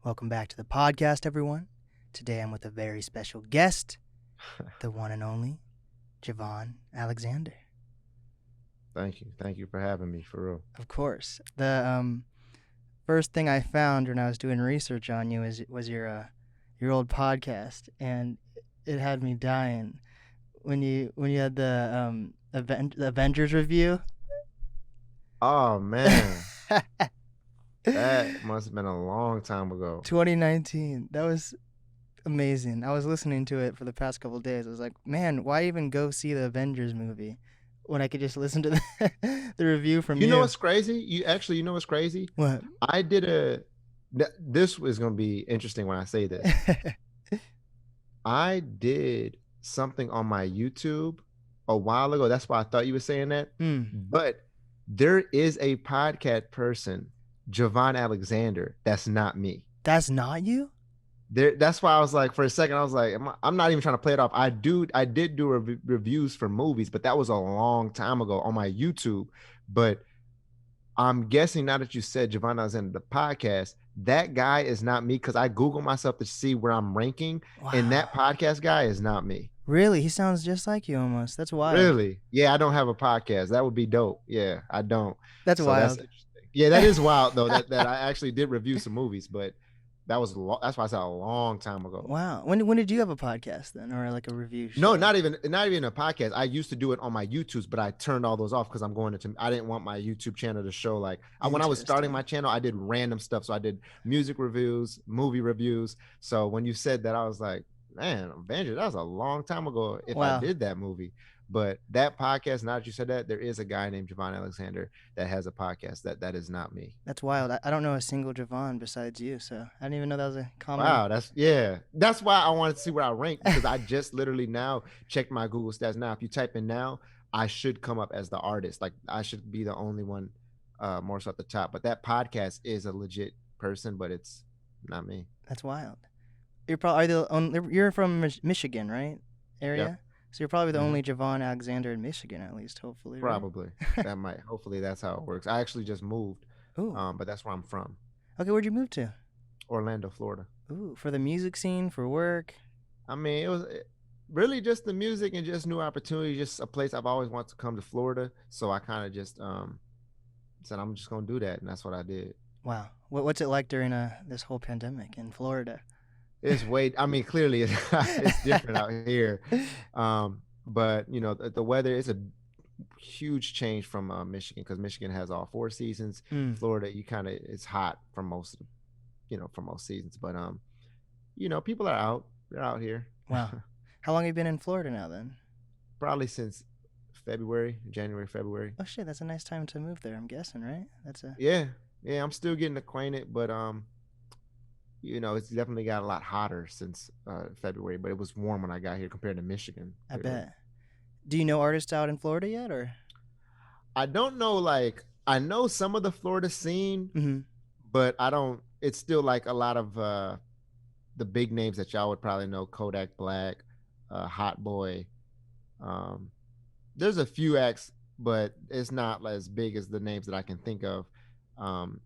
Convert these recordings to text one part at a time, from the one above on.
Welcome back to the podcast, everyone. Today I'm with a very special guest, the one and only Jevon Alexander. Thank you. Thank you for having me, for real. Of course. The first thing I found when I was doing research on you was your old podcast, and it had me dying when you had the Avengers review. Oh, man. That must have been a long time ago. 2019. That was amazing. I was listening to it for the past couple of days. I was like, man, why even go see the Avengers movie when I could just listen to the review from you? You know what's crazy? You know what's crazy? What? I did this is going to be interesting when I say this. I did something on my YouTube a while ago. That's why I thought you were saying that. But there is a podcast person, Jevon Alexander. That's not me. That's not you? That's why I was like, for a second, I was like, I'm not even trying to play it off. I did do reviews for movies, but that was a long time ago on my YouTube. But I'm guessing now that you said Jevon Alexander, the podcast, that guy is not me, because I Googled myself to see where I'm ranking. Wow. And that podcast guy is not me. Really? He sounds just like you almost. That's wild. Really? Yeah, I don't have a podcast. That would be dope. Yeah, I don't. That's wild. That's interesting. Yeah, that is wild though. that I actually did review some movies, but that's why I said a long time ago. Wow. When did you have a podcast then, or like a review show? No, not even a podcast. I used to do it on my YouTubes, but I turned all those off because I didn't want my YouTube channel to show like when I was starting my channel, I did random stuff. So I did music reviews, movie reviews. So when you said that, I was like, man, Avenger, that was a long time ago if I did that movie. But that podcast, now that you said that, there is a guy named Jevon Alexander that has a podcast. That is not me. That's wild. I don't know a single Jevon besides you, so I didn't even know that was a common. Wow, that's why I wanted to see where I rank, because I just literally now checked my Google stats. Now, if you type in now, I should come up as the artist. Like I should be the only one more so at the top. But that podcast is a legit person, but it's not me. That's wild. You're probably you're from Michigan, right? Area. Yep. So you're probably the only Jevon Alexander in Michigan, at least, hopefully. Probably. Right? Hopefully that's how it works. I actually just moved, but that's where I'm from. Okay, where'd you move to? Orlando, Florida. Ooh, for the music scene, for work? I mean, it was really just the music and just new opportunities, just a place I've always wanted to come to Florida. So I kind of just said, I'm just going to do that, and that's what I did. Wow. What's it like during this whole pandemic in Florida? It's clearly it's different out here. But you know, the weather is a huge change from Michigan, because Michigan has all 4 seasons. Florida, it's hot for most seasons. But you know, people are out. They're out here. Wow. How long have you been in Florida now then? Probably since January, February. Oh shit, that's a nice time to move there, I'm guessing, right? Yeah, I'm still getting acquainted, but you know, it's definitely got a lot hotter since February, but it was warm when I got here compared to Michigan. I bet. Do you know artists out in Florida yet, or? I don't know. Like, I know some of the Florida scene, but I don't. It's still like a lot of the big names that y'all would probably know: Kodak Black, Hot Boy. There's a few acts, but it's not as big as the names that I can think of.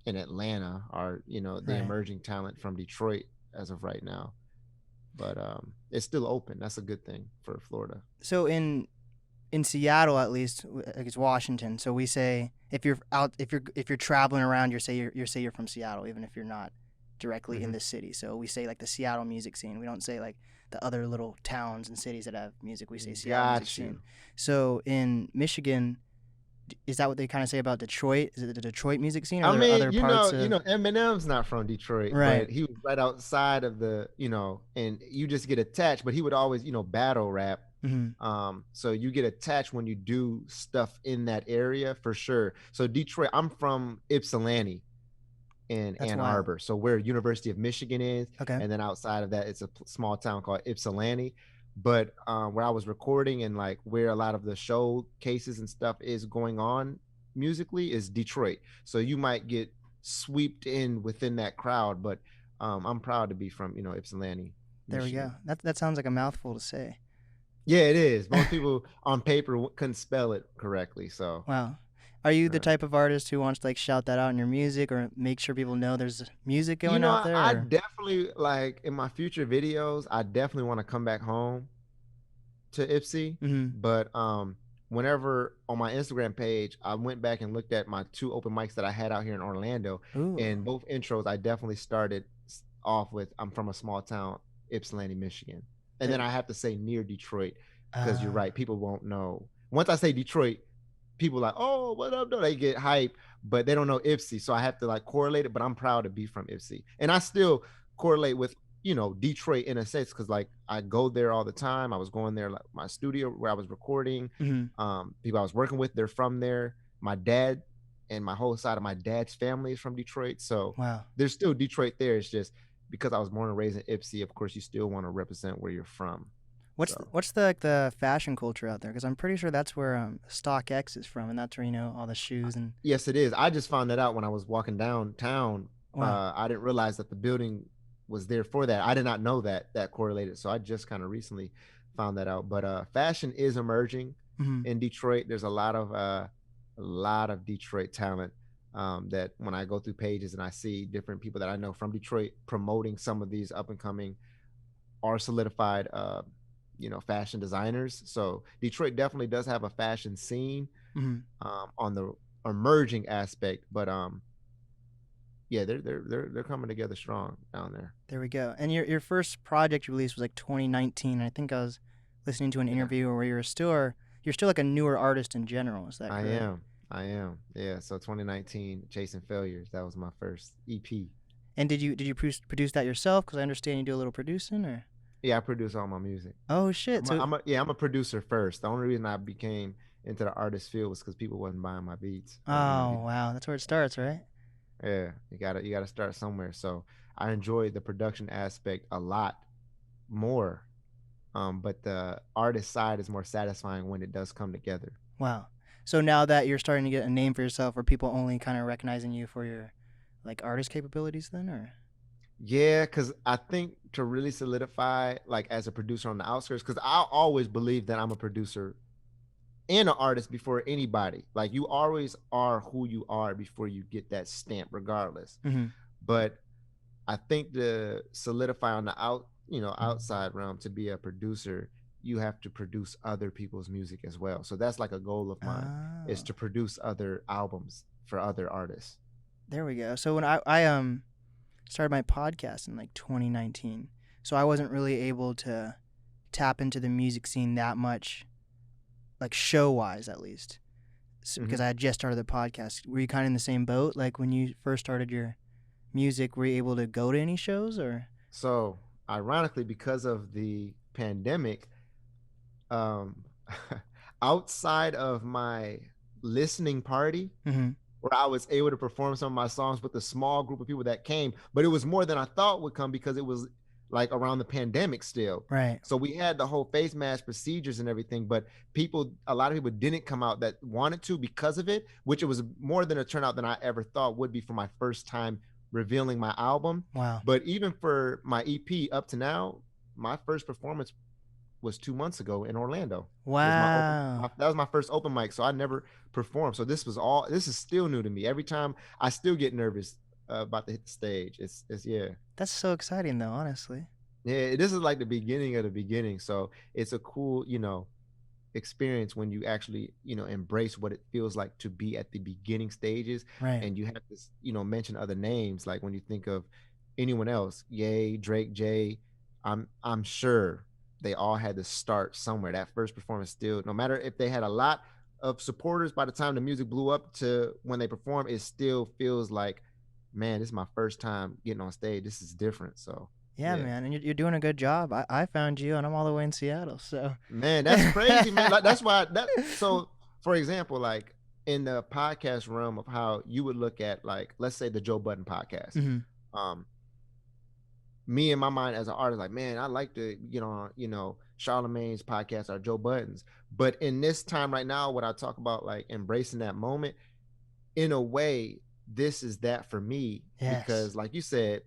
In Atlanta are, you know, the emerging talent from Detroit as of right now, but it's still open. That's a good thing for Florida. So in Seattle, at least, like it's Washington. So we say if you're traveling around, you're from Seattle, even if you're not directly in the city. So we say like the Seattle music scene. We don't say like the other little towns and cities that have music. We say Seattle music scene. So in Michigan, is that what they kind of say about Detroit? Is it the Detroit music scene, or other parts? You know, Eminem's not from Detroit, right? But he was right outside of the, you know, and you just get attached. But he would always, you know, battle rap. So you get attached when you do stuff in that area for sure. So Detroit, I'm from Ypsilanti in Ann Arbor, so where University of Michigan is. Okay. And then outside of that, it's a small town called Ypsilanti. But where I was recording and like where a lot of the showcases and stuff is going on musically is Detroit. So you might get swept in within that crowd, but I'm proud to be from, you know, Ypsilanti. There Michigan. we go. That sounds like a mouthful to say. Yeah, it is. Most people on paper couldn't spell it correctly. So wow. Are you the Uh, type of artist who wants to like shout that out in your music or make sure people know there's music you going know, out I there? Or? definitely like in my future videos, I definitely want to come back home to Ipsy, Mm-hmm. but whenever on my Instagram page, I went back and looked at my 2 open mics that I had out here in Orlando, Ooh. and both intros I definitely started off with I'm from a small town, Ypsilanti, Michigan. And then There. I have to say near Detroit because you're Uh, right, people won't know. Once I say Detroit, people are like, "Oh, what up?" Though they get hype, but they don't know Ipsy, so I have to like correlate it. But I'm proud to be from Ipsy, and I still correlate with Detroit in a sense because like I go there all the time. I was going there like my studio where I was recording. mm-hmm. People I was working with, they're from there. My dad and my whole side of my dad's family is from Detroit, so Wow. there's still Detroit there. It's just because I was born and raised in Ipsy. Of course, you still want to represent where you're from. So What's the like the fashion culture out there? Because I'm pretty sure that's where StockX is from, and that's where all the shoes and. yes, it is. I just found that out when I was walking downtown. Wow. I didn't realize that the building was there for that. I did not know that correlated. So I just kind of recently found that out. But fashion is emerging Mm-hmm. in Detroit. There's a lot of Detroit talent that when I go through pages and I see different people that I know from Detroit promoting some of these up and coming or solidified fashion designers. So Detroit definitely does have a fashion scene Mm-hmm. on the emerging aspect, but yeah, they're coming together strong down there. There we go. And your first project you released was like 2019. I think I was listening to an Yeah, interview where you're still like a newer artist in general. Is that I correct? am. I am. Yeah. So 2019, Chasing Failures. That was my first EP. And did you produce that yourself? Because I understand you do a little producing, or. Yeah, I produce all my music. Oh shit! I'm a, So I'm a yeah, I'm a producer first. The only reason I became into the artist field was because people wasn't buying my beats. oh wow, that's where it starts, right? Yeah, you gotta start somewhere. So I enjoyed the production aspect a lot more. But the artist side is more satisfying when it does come together. Wow. So now that you're starting to get a name for yourself, are people only kind of recognizing you for your like artist capabilities then, or? Yeah, because I think to really solidify, like as a producer on the outskirts, because I always believe that I'm a producer and an artist before anybody. Like you always are who you are before you get that stamp, regardless. Mm-hmm. But I think to solidify on the outside realm to be a producer, you have to produce other people's music as well. So that's like a goal of mine is Oh, to produce other albums for other artists. there we go. So when I started my podcast in like 2019, so I wasn't really able to tap into the music scene that much, like show wise at least, because Mm-hmm. I had just started the podcast. Were you kind of in the same boat? Like when you first started your music, were you able to go to any shows or? So ironically, because of the pandemic, um, outside of my listening party, Mm-hmm. where I was able to perform some of my songs with a small group of people that came, but it was more than I thought would come because it was like around the pandemic still. Right. So we had the whole face mask procedures and everything, but a lot of people didn't come out that wanted to because of it, which it was more than a turnout than I ever thought would be for my first time revealing my album. Wow. But even for my EP up to now, my first performance was 2 months ago in Orlando. Was Wow. that was my first open mic, so I never performed. So this is still new to me. Every time I still get nervous about to hit the stage. It's yeah. That's so exciting though, honestly. Yeah, this is like the beginning of the beginning. So it's a cool, experience when you actually, embrace what it feels like to be at the beginning stages Right. and you have to, mention other names. Like when you think of anyone else, Ye, Drake, Jay, I'm sure they all had to start somewhere. That first performance still, no matter if they had a lot of supporters by the time the music blew up to when they perform, it still feels like, man, this is my first time getting on stage. This is different. So Yeah, yeah. man, and you're doing a good job. I found you, and I'm all the way in Seattle, so. Man, that's crazy, man. Like, that's why that so for example, like in the podcast realm of how you would look at like let's say the Joe Budden podcast. Mm-hmm. Um me in my mind as an artist, like, man, I like to get on, Charlemagne's podcast or Joe Budden's. But in this time right now, what I talk about like embracing that moment, in a way, this is that for me Yes. because like you said,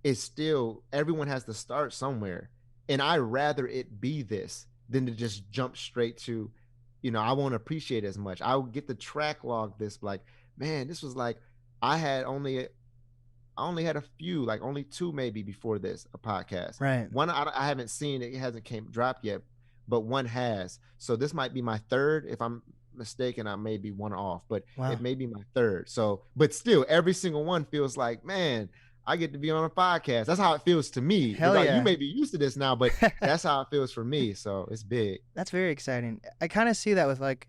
it's still everyone has to start somewhere. And I rather it be this than to just jump straight to I won't appreciate it as much. I'll get the track log this like, man, this was like I had only I only had a few, like only two maybe before this, a podcast. Right. One I haven't seen it hasn't dropped yet, but one has. So this might be my third. If I'm mistaken, I may be one off, but Wow. it may be my third. So, but still, every single one feels like, man, I get to be on a podcast. That's how it feels to me. Hell yeah. You may be used to this now, but that's how it feels for me. So it's big. That's very exciting. I kind of see that with like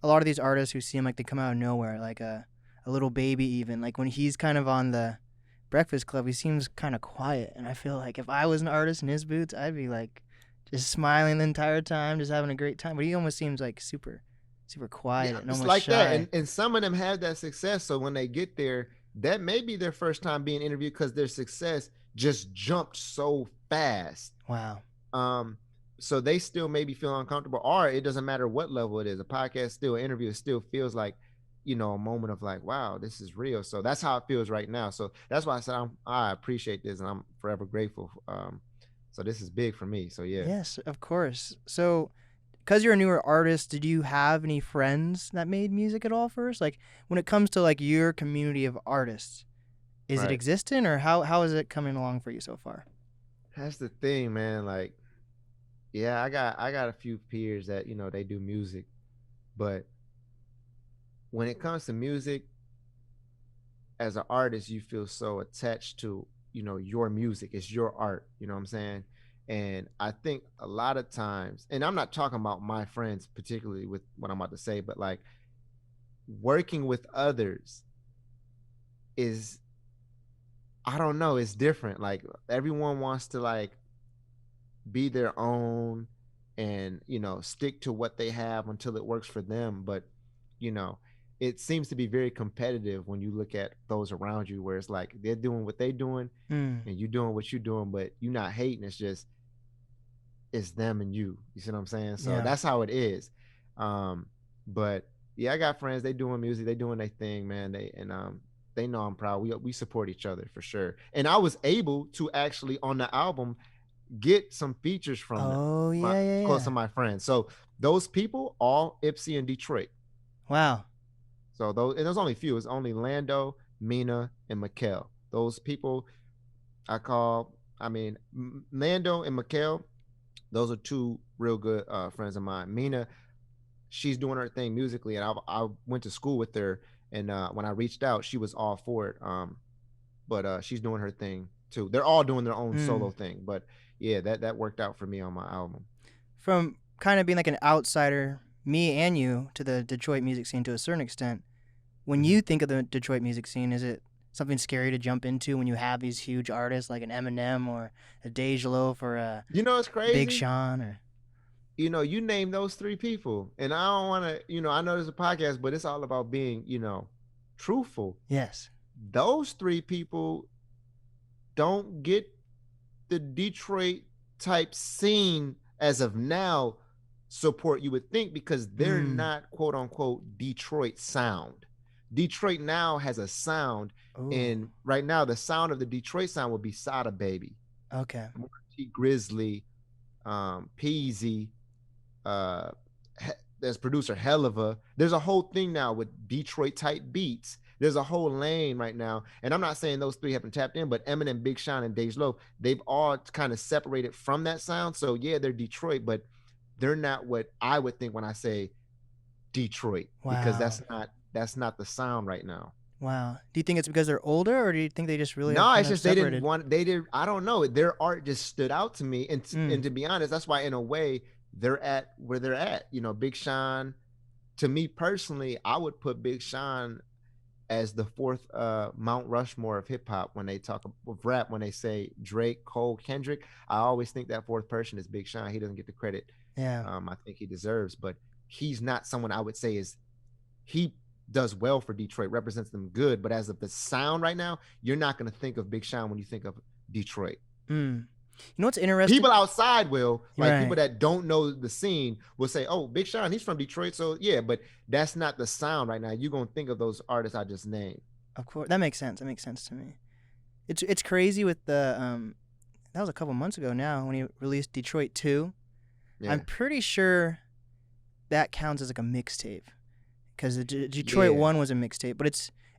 a lot of these artists who seem like they come out of nowhere, like a little baby even. Like when he's kind of on the Breakfast Club, he seems kind of quiet, and I feel like if I was an artist in his boots, I'd be like just smiling the entire time, just having a great time. But he almost seems like super quiet and almost like shy. that. And some of them have that success. So when they get there, that may be their first time being interviewed because their success just jumped so fast. Wow. So they still maybe feel uncomfortable, or it doesn't matter what level it is. A podcast, still an interview, it still feels like, a moment of like, wow, this is real. So that's how it feels right now. So that's why I said I appreciate this and I'm forever grateful. So this is big for me. So yeah. Yes, of course. So because you're a newer artist, did you have any friends that made music at all first? Like when it comes to like your community of artists, is it existent, or how is it coming along for you so far? That's the thing, man. Like, yeah, I got a few peers that, they do music, but when it comes to music, as an artist, you feel so attached to, your music. It's your art, you know what I'm saying? And I think a lot of times, and I'm not talking about my friends particularly with what I'm about to say, but like working with others is, I don't know, it's different. Like everyone wants to like be their own and, stick to what they have until it works for them. But, it seems to be very competitive when you look at those around you, where it's like they're doing what they're doing and you doing what you're doing, but you're not hating. It's just, it's them and you. You see what I'm saying? So that's how it is. But yeah, I got friends. They doing music. They doing their thing, man. They know I'm proud. We support each other for sure. And I was able to actually on the album get some features from them. Oh yeah. Close to my friends. So those people all Ypsi and Detroit. Wow. So there's only a few. It's only Lando, Mina, and Mikkel. Those people Lando and Mikkel, those are two real good friends of mine. Mina, she's doing her thing musically, and I went to school with her, and when I reached out, she was all for it. But she's doing her thing too. They're all doing their own solo thing, but yeah, that worked out for me on my album. From kind of being like an outsider, me and you, to the Detroit music scene to a certain extent, when you think of the Detroit music scene, is it something scary to jump into when you have these huge artists like an Eminem or a Dej Loaf or a it's crazy, Big Sean? Or you name those three people, and I don't want to, I know there's a podcast, but it's all about being, truthful. Yes. Those three people don't get the Detroit type scene as of now support you would think, because they're not quote unquote Detroit sound. Detroit now has a sound. Ooh. And right now the sound of the Detroit sound would be Sada Baby. Okay. Grizzly, Peasy, there's producer Helliva. There's a whole thing now with Detroit type beats. There's a whole lane right now. And I'm not saying those three haven't tapped in, but Eminem, Big Sean, and Dej Loaf, they've all kind of separated from that sound. So yeah, they're Detroit, but they're not what I would think when I say Detroit. Wow. Because that's not the sound right now. Wow. Do you think it's because they're older, or do you think they just really No, it's just separated? I don't know. Their art just stood out to me. And to be honest, that's why in a way they're at where they're at. Big Sean, to me personally, I would put Big Sean as the fourth Mount Rushmore of hip hop. When they talk of rap, when they say Drake, Cole, Kendrick, I always think that fourth person is Big Sean. He doesn't get the credit I think he deserves, but he's not someone I would say he does well for Detroit, represents them good. But as of the sound right now, you're not going to think of Big Sean when you think of Detroit. You know what's interesting? People outside will, like people that don't know the scene will say, oh, Big Sean, he's from Detroit. So yeah, but that's not the sound right now. You're going to think of those artists I just named. Of course. That makes sense. That makes sense to me. It's crazy with the, that was a couple months ago now when he released Detroit 2. Yeah. I'm pretty sure that counts as like a mixtape, because the Detroit Yeah. one was a mixtape. But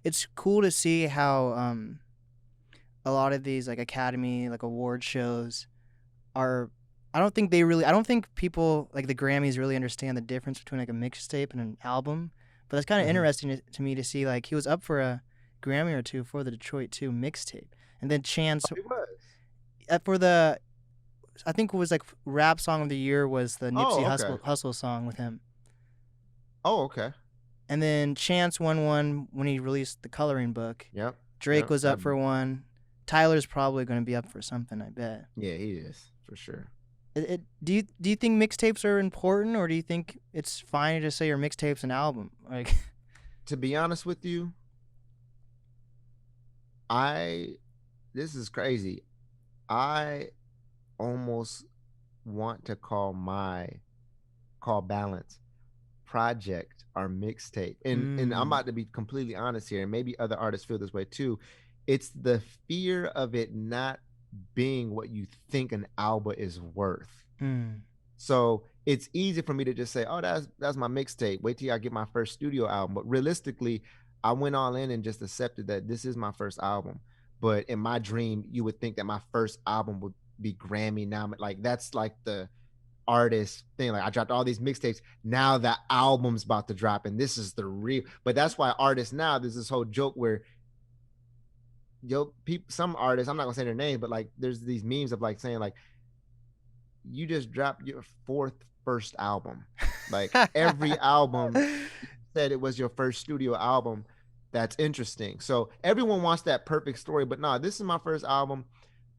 it's cool to see how a lot of these like Academy like award shows are. I don't think people like the Grammys really understand the difference between like a mixtape and an album. But that's kind of Hmm. interesting to me to see, like, he was up for a Grammy or two for the Detroit 2 mixtape. And then Chance It was. for the I think it was like rap song of the year was the Oh, Nipsey okay. Hustle song with him. Oh, okay. And then Chance won one when he released the coloring book. Yep. Drake Yep. was up for one. Tyler's probably going to be up for something, I bet. Yeah, he is for sure. Do you think mixtapes are important, or do you think it's fine to just say your mixtape's an album? Like, To be honest with you, I this is crazy. I almost want to call Balance project our mixtape. And I'm about to be completely honest here, and maybe other artists feel this way too. It's the fear of it not being what you think an album is worth. So it's easy for me to just say, "Oh, that's my mixtape. Wait till I get my first studio album." But realistically, I went all in and just accepted that this is my first album. But in my dream, you would think that my first album would be Grammy nominated. Like that's like the artist thing. Like I dropped all these mixtapes. Now the album's about to drop, and this is the real. But that's why artists now there's this whole joke where people, some artists, I'm not gonna say their name, but like there's these memes of like saying like you just dropped your first album. Like every album you said it was your first studio album. That's interesting. So everyone wants that perfect story, but no, this is my first album.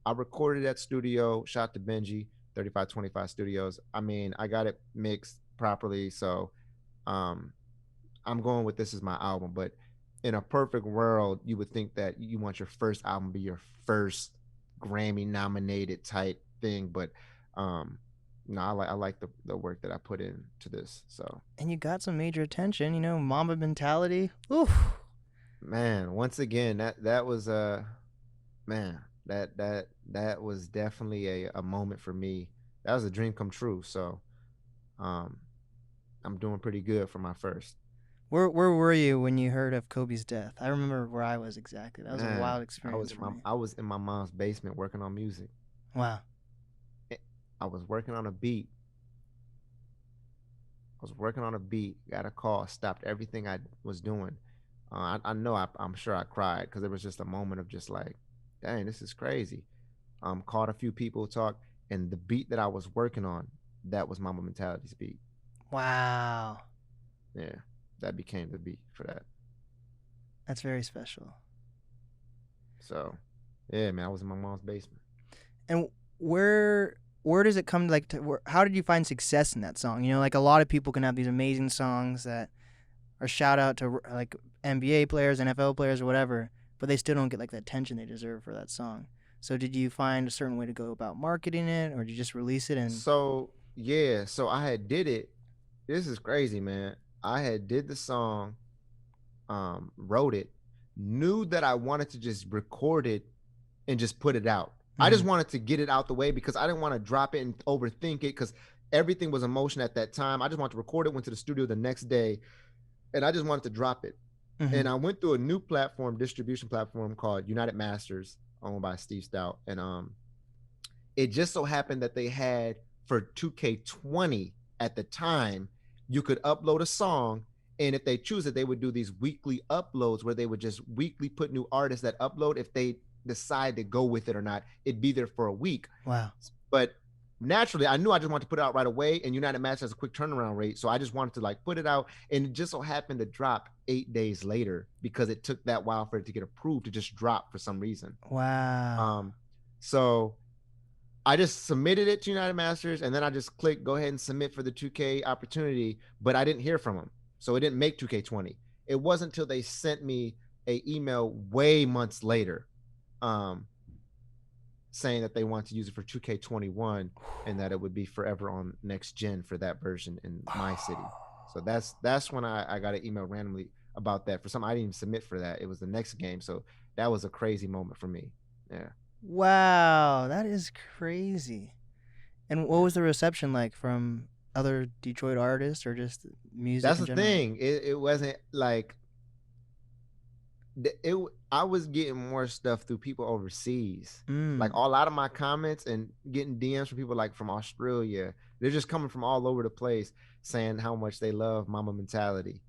I recorded at studio, shot to Benji, 3525 Studios. I mean, I got it mixed properly. So I'm going with this is my album. But in a perfect world, you would think that you want your first album be your first Grammy nominated type thing. But no, I like the work that I put into this. So and you got some major attention, Mamba Mentality. Oof. man, once again, that was man, that was definitely a moment for me. That was a dream come true. So um I'm doing pretty good for my first. Where were you when you heard of Kobe's death? I remember where I was exactly. That was a Man, wild experience for me. I was in my mom's basement working on music. Wow. I was working on a beat. I was working on a beat, got a call, stopped everything I was doing. I know I'm sure I cried because it was just a moment of just like, dang, this is crazy. Called a few people, talked, and the beat that I was working on, that was Mamba Mentality's beat. Wow. Yeah, that became the beat for that. That's very special. So, yeah, man, I was in my mom's basement. And where does it come how did you find success in that song? Like a lot of people can have these amazing songs that are shout out to like NBA players, NFL players, or whatever, but they still don't get like the attention they deserve for that song. So did you find a certain way to go about marketing it, or did you just release it and? So, yeah, so I had did it. This is crazy, man. I had did the song, wrote it, knew that I wanted to just record it and just put it out. I just wanted to get it out the way because I didn't want to drop it and overthink it because everything was emotion at that time. I just wanted to record it, went to the studio the next day, and I just wanted to drop it. And I went through a new distribution platform called United Masters, owned by Steve Stout. And it just so happened that they had for 2K20 at the time, you could upload a song. And if they choose it, they would do these weekly uploads where they would just weekly put new artists that upload. If they decide to go with it or not, it'd be there for a week. Wow. But naturally, I knew I just wanted to put it out right away, and United Match has a quick turnaround rate, so I just wanted to like put it out, and it just so happened to drop 8 days later because it took that while for it to get approved to just drop for some reason. Wow. So I just submitted it to United Masters, and then I just clicked go ahead and submit for the 2K opportunity, but I didn't hear from them, so it didn't make 2K20. It wasn't until they sent me a email way months later saying that they want to use it for 2K21 and that it would be forever on next gen for that version in my city. So that's when I got an email randomly about that. For some, I didn't even submit for that. It was the next game. So that was a crazy moment for me. Yeah. Wow, that is crazy. And what was the reception like from other Detroit artists or just music That's in the general? thing. It wasn't like I was getting more stuff through people overseas. Like Mm. a lot of my comments and getting DMs from people like from Australia. They're just coming from all over the place saying how much they love Mamba Mentality.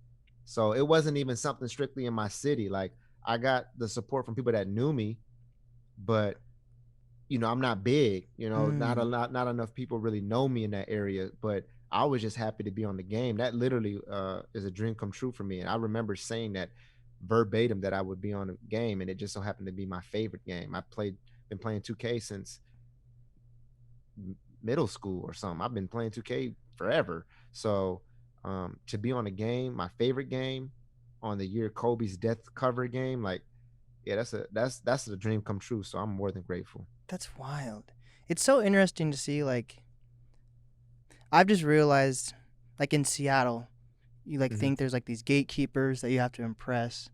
So it wasn't even something strictly in my city. Like I got the support from people that knew me, but I'm not big, not a Mm. lot, not enough people really know me in that area, but I was just happy to be on the game. That literally is a dream come true for me. And I remember saying that verbatim that I would be on a game, and it just so happened to be my favorite game. Been playing 2K since middle school or something. I've been playing 2K forever. So to be on a game, my favorite game, on the year Kobe's death cover game, like yeah, that's a dream come true. So I'm more than grateful. That's wild. It's so interesting to see. Like, I've just realized, like in Seattle, you like Mm-hmm. think there's like these gatekeepers that you have to impress,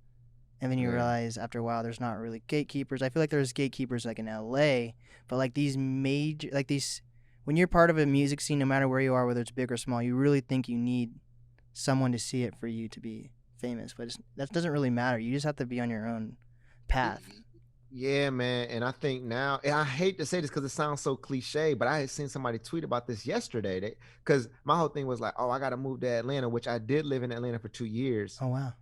and then you Yeah. realize after a while there's not really gatekeepers. I feel like there's gatekeepers like in LA, but like these major, like these, when you're part of a music scene, no matter where you are, whether it's big or small, you really think you need someone to see it for you to be famous. But that doesn't really matter. You just have to be on your own path. Yeah, man. And I think now, and I hate to say this because it sounds so cliche, but I had seen somebody tweet about this yesterday. Because my whole thing was like, oh, I got to move to Atlanta, which I did live in Atlanta for 2 years. Oh wow.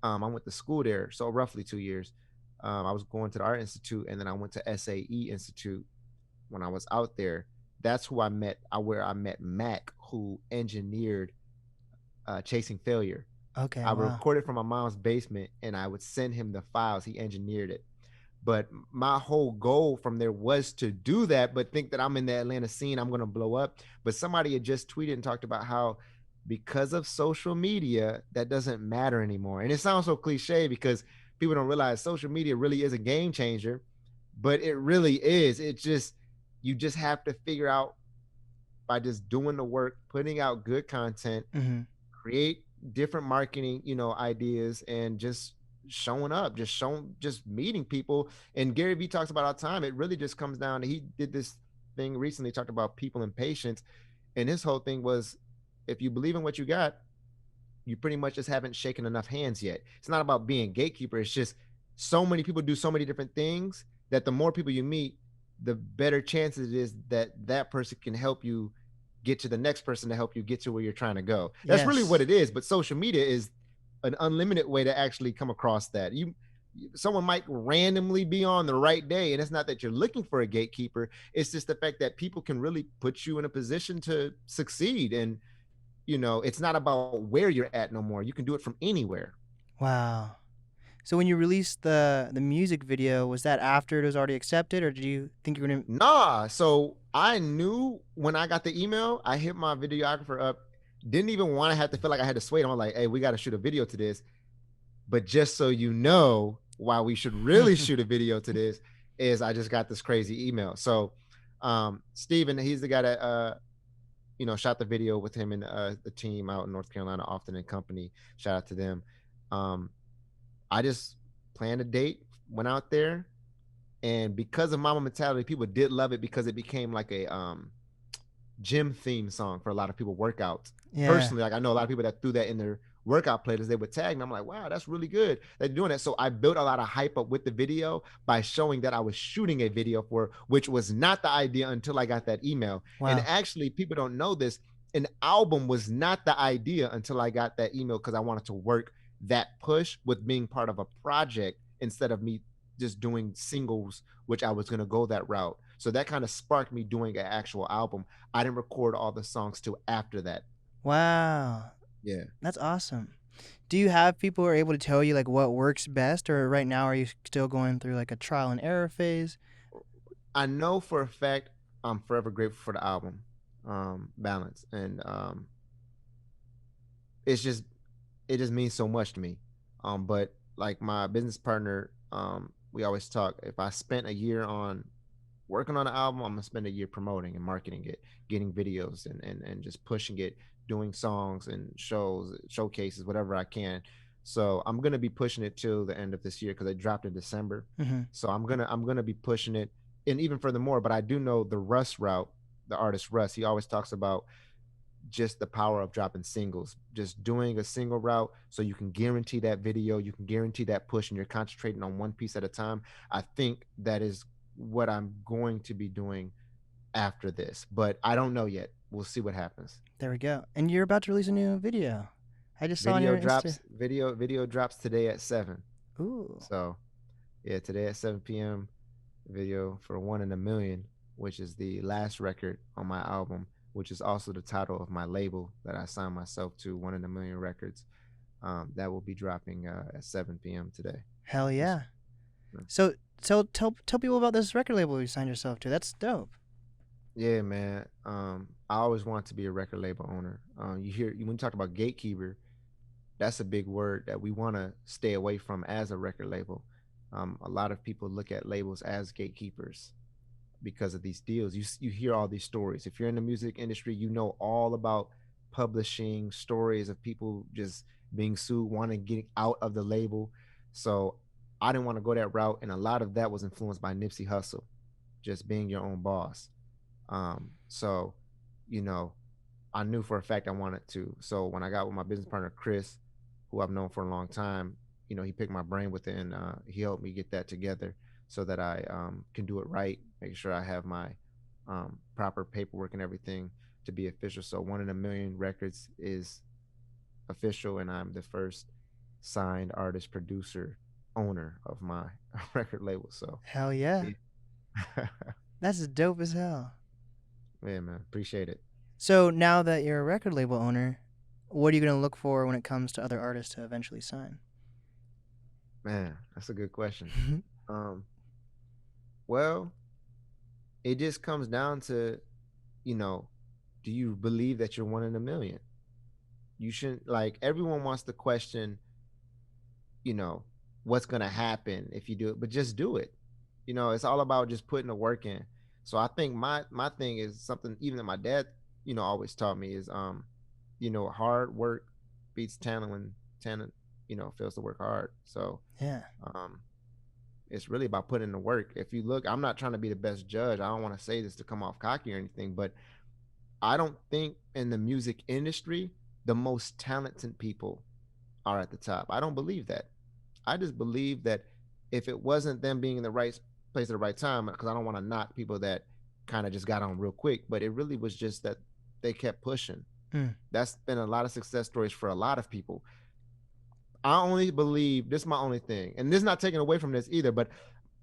I went to school there, so roughly 2 years. I was going to the Art Institute, and then I went to SAE Institute when I was out there. That's who I met. Where I met Mac, who engineered Chasing Failure. Okay. I Wow. recorded from my mom's basement, and I would send him the files. He engineered it. But my whole goal from there was to do that, but think that I'm in the Atlanta scene, I'm going to blow up. But somebody had just tweeted and talked about how because of social media, that doesn't matter anymore. And it sounds so cliche because people don't realize social media really is a game changer, but it really is. You just have to figure out by just doing the work, putting out good content, Mm-hmm. create different marketing, ideas, and just showing up, just meeting people. And Gary Vee talks about all the time. It really just comes down to, he did this thing recently, talked about people and patience. And his whole thing was, if you believe in what you got, you pretty much just haven't shaken enough hands yet. It's not about being gatekeeper. It's just so many people do so many different things that the more people you meet, the better chances it is that that person can help you get to the next person to help you get to where you're trying to go. That's really what Yes. it is. But social media is an unlimited way to actually come across that. Someone might randomly be on the right day, and it's not that you're looking for a gatekeeper. It's just the fact that people can really put you in a position to succeed. And it's not about where you're at no more. You can do it from anywhere. Wow. So when you released the music video, was that after it was already accepted, or did you think you were gonna? Nah. So I knew when I got the email, I hit my videographer up. Didn't even want to have to feel like I had to sway him. I'm like, hey, we got to shoot a video to this. But just so you know, why we should really shoot a video to this is I just got this crazy email. So Steven, he's the guy that shot the video with him and the team out in North Carolina, Often and Company. Shout out to them. Um, I just planned a date, went out there, and because of Mamba Mentality, people did love it because it became like a gym theme song for a lot of people workouts. Yeah. Personally, like I know a lot of people that threw that in their workout playlist, they would tag me. I'm like, wow, that's really good. They're doing that. So I built a lot of hype up with the video by showing that I was shooting a video for, which was not the idea until I got that email. And Wow. actually, people don't know this. An album was not the idea until I got that email because I wanted to work that push with being part of a project instead of me just doing singles, which I was going to go that route. So that kind of sparked me doing an actual album. I didn't record all the songs till after that. Wow. Yeah. That's awesome. Do you have people who are able to tell you like what works best, or right now are you still going through like a trial and error phase? I know for a fact I'm forever grateful for the album, Balance. And it's just it just means so much to me. But like my business partner, we always talk, if I spent a year on working on an album, I'm gonna spend a year promoting and marketing it, getting videos and just pushing it, doing songs and showcases, whatever I can. So I'm gonna be pushing it till the end of this year because I dropped in December. Mm-hmm. So I'm gonna be pushing it, and even furthermore. But I do know the Russ route, the artist Russ. He always talks about just the power of dropping singles, just doing a single route so you can guarantee that video, you can guarantee that push, and you're concentrating on one piece at a time. I think that is what I'm going to be doing after this, but I don't know yet. We'll see what happens. There we go. And you're about to release a new video. I just saw on your Insta. Video drops today at 7. Ooh. So yeah, today at 7 p.m. video for 1 in a Million, which is the last record on my album, which is also the title of my label that I signed myself to, 1 in a Million Records. That will be dropping at 7 p.m. today. Hell yeah. So tell people about this record label you signed yourself to. That's dope. Yeah, man. I always want to be a record label owner. When you talk about gatekeeper, that's a big word that we want to stay away from as a record label. A lot of people look at labels as gatekeepers because of these deals. You hear all these stories. If you're in the music industry, you know all about publishing stories of people just being sued, wanting to get out of the label. So I didn't want to go that route, and a lot of that was influenced by Nipsey Hussle, just being your own boss. So, I knew for a fact I wanted to. So when I got with my business partner, Chris, who I've known for a long time, he picked my brain with it, and he helped me get that together so that I can do it right, make sure I have my proper paperwork and everything to be official. So 1 in a Million Records is official, and I'm the first signed artist, producer, owner of my record label. So hell yeah. That's dope as hell. Yeah, man. Appreciate it. So now that you're a record label owner, what are you going to look for when it comes to other artists to eventually sign? Man, that's a good question. Well, it just comes down to, do you believe that you're 1 in a million? You shouldn't, everyone wants to question, what's going to happen if you do it, but just do it. It's all about just putting the work in. So I think my thing is something even that my dad, always taught me is, hard work beats talent when talent, fails to work hard. So yeah, it's really about putting in the work. If you look, I'm not trying to be the best judge. I don't want to say this to come off cocky or anything, but I don't think in the music industry, the most talented people are at the top. I don't believe that. I just believe that if it wasn't them being in the right place at the right time, because I don't want to knock people that kind of just got on real quick, but it really was just that they kept pushing. That's been a lot of success stories for a lot of people. I only believe, this is my only thing, and this is not taken away from this either, but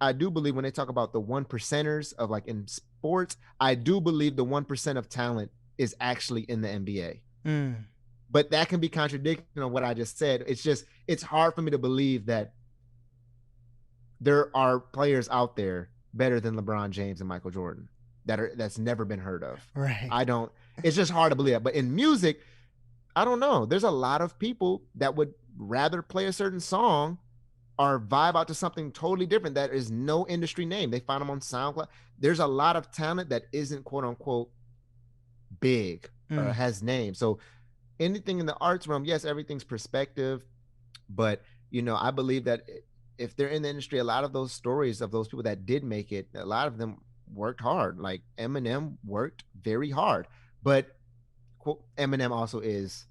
I do believe when they talk about the 1%ers of in sports, I do believe the 1% of talent is actually in the NBA. But that can be contradicting on what I just said. It's hard for me to believe that there are players out there better than LeBron James and Michael Jordan that's never been heard of. Right. It's just hard to believe that. But in music, I don't know. There's a lot of people that would rather play a certain song or vibe out to something totally different that is no industry name. They find them on SoundCloud. There's a lot of talent that isn't quote unquote big or has name. So anything in the arts realm, yes, everything's perspective, but I believe that if they're in the industry, a lot of those stories of those people that did make it, a lot of them worked hard. Like Eminem worked very hard, but quote, Eminem also is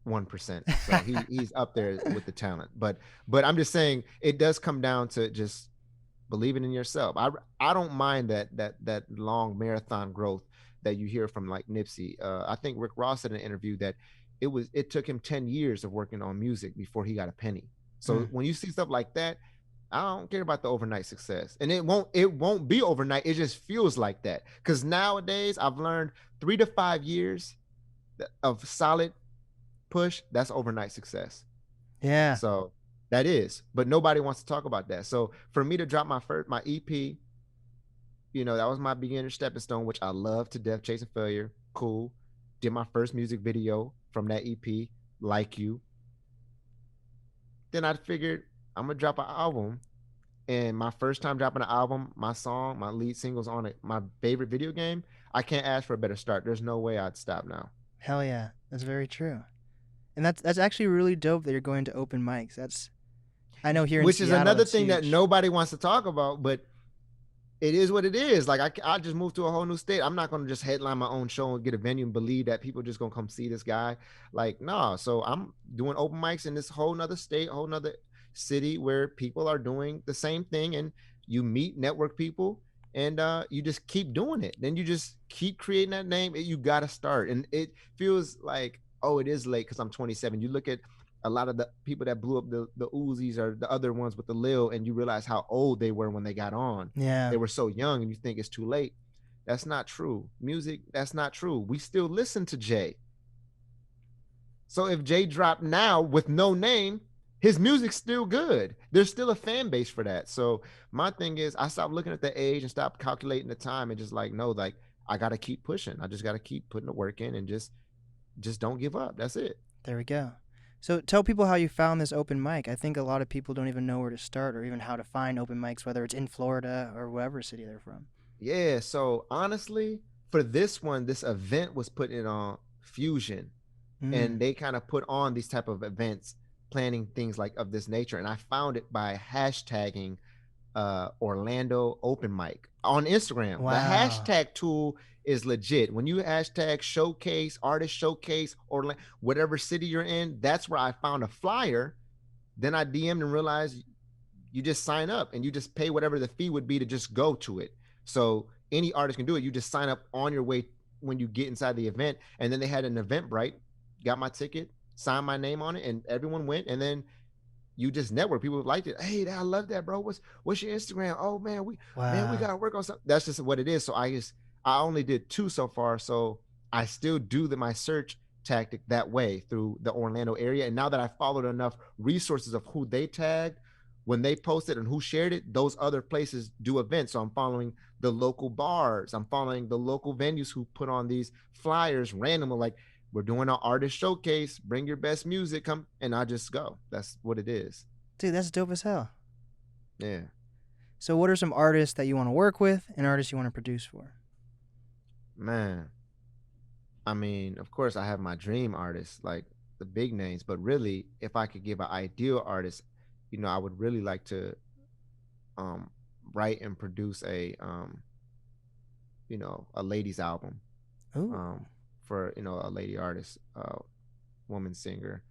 1%. So he's up there with the talent. But I'm just saying it does come down to just believing in yourself. I don't mind that long marathon growth that you hear from Nipsey. I think Rick Ross said in an interview that it took him 10 years of working on music before he got a penny. So when you see stuff like that, I don't care about the overnight success, and it won't be overnight. It just feels like that because nowadays I've learned 3 to 5 years of solid push. That's overnight success. Yeah. So that is, but nobody wants to talk about that. So for me to drop my EP, that was my beginner stepping stone, which I love to death. Chasing Failure, cool. Did my first music video from that EP, Like You. Then I figured I'm gonna drop an album, and my first time dropping an album, my song, my lead singles on it, my favorite video game. I can't ask for a better start. There's no way I'd stop now. Hell yeah, that's very true, and that's actually really dope that you're going to open mics. I know here in Seattle, is another thing huge. That nobody wants to talk about, but it is what it is. Like I just moved to a whole new state. I'm not gonna just headline my own show and get a venue and believe that people just gonna come see this guy. Like, no. So I'm doing open mics in this whole nother state, whole nother city where people are doing the same thing, and you meet network people, and you just keep doing it. Then you just keep creating that name. You gotta start. And it feels like, oh, it is late because I'm 27. You look at a lot of the people that blew up the Uzis or the other ones with the Lil, and you realize how old they were when they got on. Yeah. They were so young, and you think it's too late. That's not true. Music, that's not true. We still listen to Jay. So if Jay dropped now with no name, his music's still good. There's still a fan base for that. So my thing is, I stopped looking at the age and stopped calculating the time, and just like, no, like I gotta keep pushing. I just gotta keep putting the work in, and just don't give up. That's it. There we go. So tell people how you found this open mic. I think a lot of people don't even know where to start or even how to find open mics, whether it's in Florida or whatever city they're from. Yeah. So honestly, for this one, this event was putting it on Fusion, and they kind of put on these type of events, planning things like of this nature. And I found it by hashtagging Orlando open mic on Instagram. The Wow. hashtag tool is legit. When you hashtag showcase, artist showcase, or whatever city you're in, that's where I found a flyer. Then I DM'd and realized you just sign up and you just pay whatever the fee would be to just go to it. So any artist can do it. You just sign up on your way when you get inside the event. And then they had an Eventbrite, got my ticket, signed my name on it, and everyone went. And then you just network. People liked it. Hey, I love that, bro. What's your Instagram? Oh man, we Wow. gotta work on something. That's just what it is. So I only did 2 so far. So I still do my search tactic that way through the Orlando area. And now that I followed enough resources of who they tagged, when they posted and who shared it, those other places do events. So I'm following the local bars. I'm following the local venues who put on these flyers randomly, like, we're doing an artist showcase, bring your best music, come, and I just go. That's what it is. Dude, that's dope as hell. Yeah. So what are some artists that you want to work with and artists you want to produce for? Man. I mean, of course I have my dream artists, like the big names, but really if I could give an ideal artist, I would really like to write and produce a ladies album. Ooh. For a lady artist, woman singer.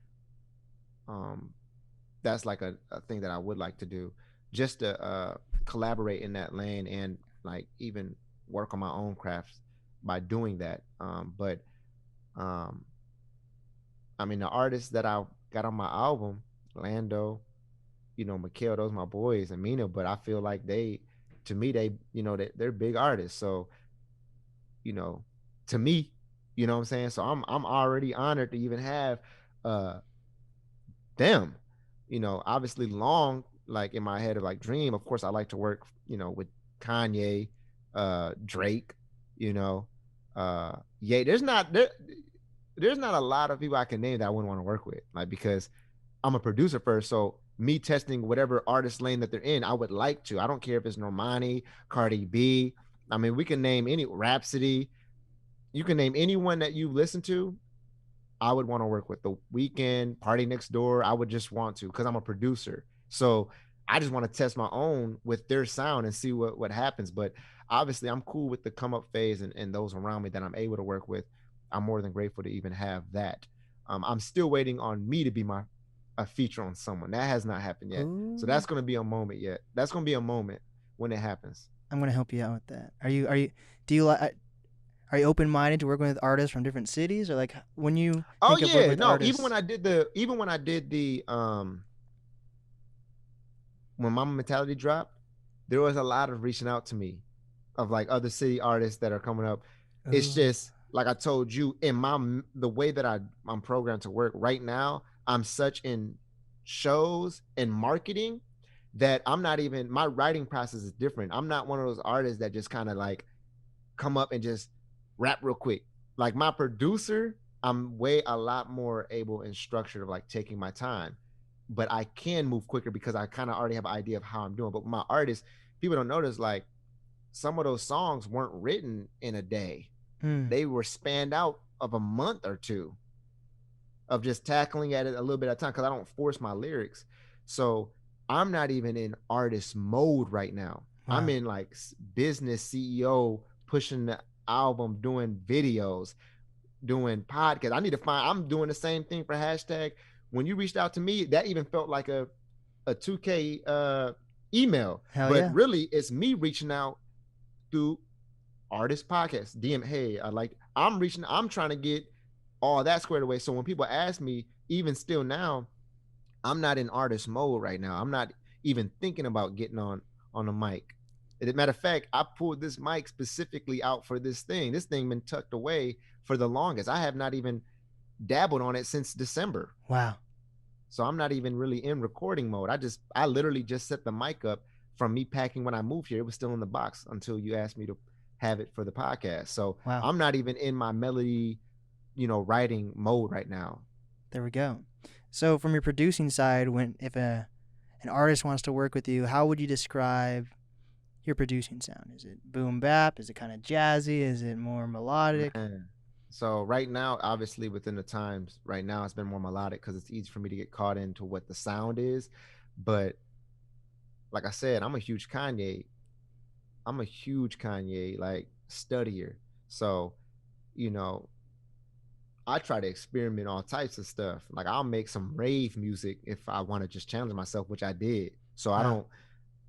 That's like a thing that I would like to do, just to collaborate in that lane and like even work on my own crafts by doing that. But I mean, the artists that I got on my album, Lando, Mikhail, those my boys, and Mina. But I feel like to me, they're big artists. So, to me, you know what I'm saying? So I'm already honored to even have them. Obviously long, like in my head of like dream. Of course, I like to work, with Kanye, Drake, yeah. There's not a lot of people I can name that I wouldn't want to work with, like, because I'm a producer first. So me testing whatever artist lane that they're in, I would like to. I don't care if it's Normani, Cardi B. I mean, we can name any Rhapsody. You can name anyone that you listen to. I would want to work with The Weeknd, Party Next Door. I would just want to, because I'm a producer. So I just want to test my own with their sound and see what happens. But obviously, I'm cool with the come up phase and those around me that I'm able to work with. I'm more than grateful to even have that. I'm still waiting on me to be a feature on someone. That has not happened yet. Ooh. So that's going to be a moment yet. That's going to be a moment when it happens. I'm going to help you out with that. Are you open-minded to working with artists from different cities, or like when you think of working with artists? Even when I did the when Mamba Mentality dropped, there was a lot of reaching out to me of like other city artists that are coming up. Ooh. It's just like I told you, in the way that I'm programmed to work right now, I'm such in shows and marketing that I'm not even, my writing process is different. I'm not one of those artists that just kind of like come up and just rap real quick. Like my producer, I'm a lot more able and structured of like taking my time, but I can move quicker because I kind of already have an idea of how I'm doing. But my artists, people don't notice, like some of those songs weren't written in a day. They were spanned out of a month or two of just tackling at it a little bit at a time, because I don't force my lyrics. So I'm not even in artist mode right now. I'm Wow. in like business CEO, pushing the album, doing videos, doing podcasts. I need to find, I'm doing the same thing for hashtag. When you reached out to me, that even felt like a 2K email, Hell but yeah. really it's me reaching out through artist podcast. DM, hey, I'm trying to get all that squared away. So when people ask me, even still now, I'm not in artist mode right now. I'm not even thinking about getting on a mic. As a matter of fact, I pulled this mic specifically out for this thing. This thing been tucked away for the longest. I have not even dabbled on it since December. Wow. So I'm not even really in recording mode. I literally just set the mic up from me packing when I moved here. It was still in the box until you asked me to have it for the podcast. So Wow. I'm not even in my melody, writing mode right now. There we go. So from your producing side, if an artist wants to work with you, how would you describe your producing sound? Is it boom bap? Is it kind of jazzy? Is it more melodic? Man. So right now, obviously within the times, right now it's been more melodic because it's easy for me to get caught into what the sound is. But like I said, I'm a huge Kanye like studier. So, you know, I try to experiment all types of stuff. Like I'll make some rave music if I want to just challenge myself, which I did. So Wow.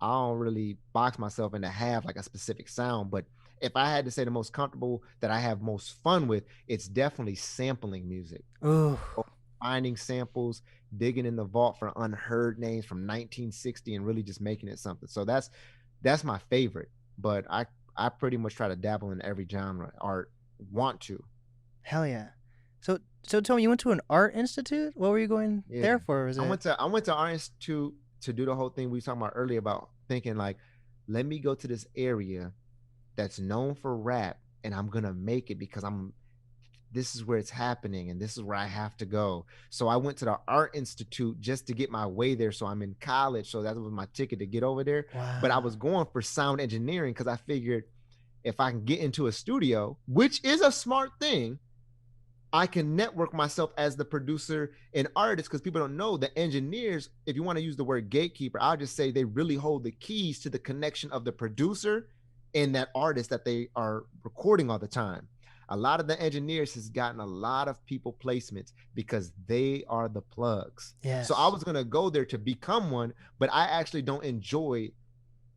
I don't really box myself into have like a specific sound, but if I had to say the most comfortable that I have most fun with, it's definitely sampling music. Ooh. Finding samples, digging in the vault for unheard names from 1960 and really just making it something. So that's my favorite. But I pretty much try to dabble in every genre art want to. Hell yeah. So tell me, you went to an art institute? What were you going Yeah. there for? Was it? I went to art institute to do the whole thing we were talking about earlier about thinking like, let me go to this area that's known for rap and I'm gonna make it because this is where it's happening and this is where I have to go. So I went to the art institute just to get my way there. So I'm in college. So that was my ticket to get over there. But I Wow. was going for sound engineering because I figured if I can get into a studio, which is a smart thing, I can network myself as the producer and artist because people don't know the engineers. If you want to use the word gatekeeper, I'll just say they really hold the keys to the connection of the producer and that artist that they are recording all the time. A lot of the engineers has gotten a lot of people placements because they are the plugs. So I Yes. was gonna go there to become one, but I actually don't enjoy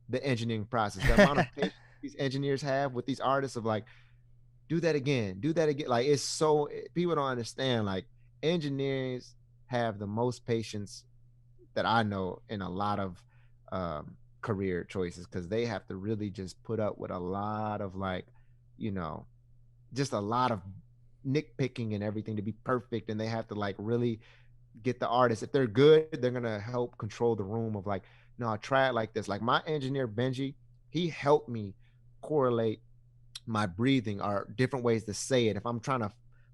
the engineering process. The amount of patience these engineers have with these artists of like, do that again, do that again. Like it's so people don't understand. Like engineers have the most patience that I know in a lot of career choices because they have to really just put up with a lot of like, you know, just a lot of nitpicking and everything to be perfect, and they have to like really get the artist. If they're good, they're gonna help control the room of like, no, try it like this. Like my engineer Benji, he helped me correlate my breathing or different ways to say it. If I'm trying to